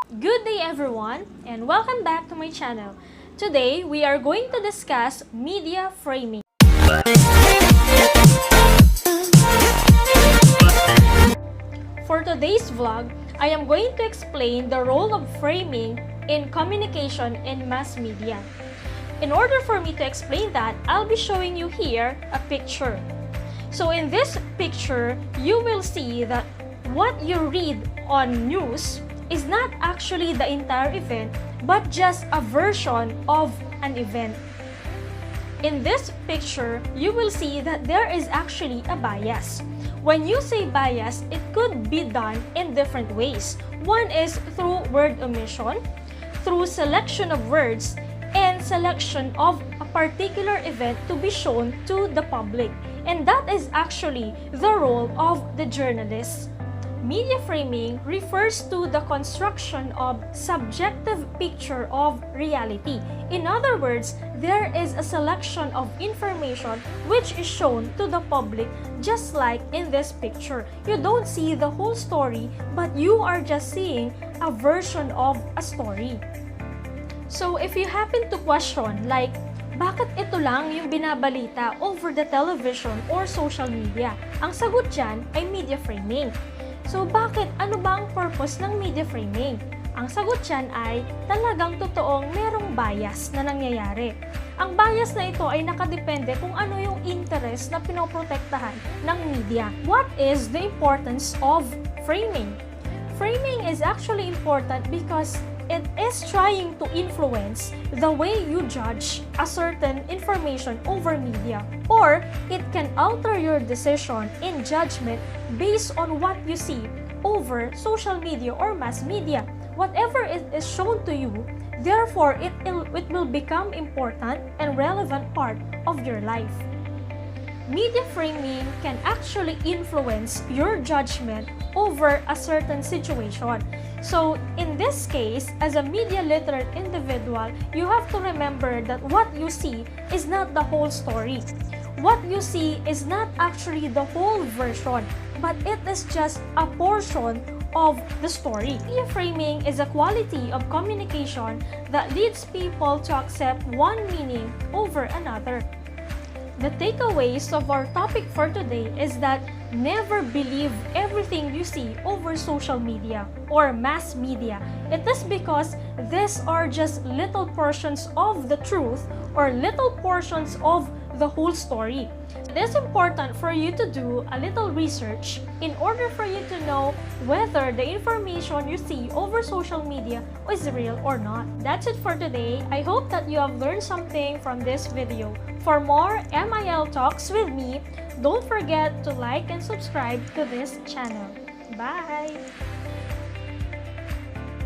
Good day everyone, and welcome back to my channel. Today, we are going to discuss media framing. For today's vlog, I am going to explain the role of framing in communication in mass media. In order for me to explain that, I'll be showing you here a picture. So in this picture, you will see that what you read on news is not actually the entire event, but just a version of an event. In this picture, you will see that there is actually a bias. When you say bias, it could be done in different ways. One is through word omission, through selection of words, and selection of a particular event to be shown to the public. And that is actually the role of the journalists. Media framing refers to the construction of subjective picture of reality. In other words, there is a selection of information which is shown to the public, just like in this picture. You don't see the whole story, but you are just seeing a version of a story. So if you happen to question like, bakit ito lang yung binabalita over the television or social media? Ang sagot dyan ay media framing. So bakit? Ano ba ang purpose ng media framing? Ang sagot dyan ay talagang totoong merong bias na nangyayari. Ang bias na ito ay nakadepende kung ano yung interest na pinoprotektahan ng media. What is the importance of framing? Framing is actually important because it is trying to influence the way you judge a certain information over media, or it can alter your decision in judgment based on what you see over social media or mass media. Whatever it is shown to you, therefore it will become important and relevant part of your life. Media framing can actually influence your judgment over a certain situation. So, in this case, as a media literate individual, you have to remember that what you see is not the whole story. What you see is not actually the whole version, but it is just a portion of the story. Media framing is a quality of communication that leads people to accept one meaning over another. The takeaways of our topic for today is that never believe everything you see over social media or mass media. It is because these are just little portions of the truth or little portions of the whole story. It is important for you to do a little research in order for you to know whether the information you see over social media is real or not. That's it for today. I hope that you have learned something from this video. For more MIL talks with me, don't forget to like and subscribe to this channel. Bye!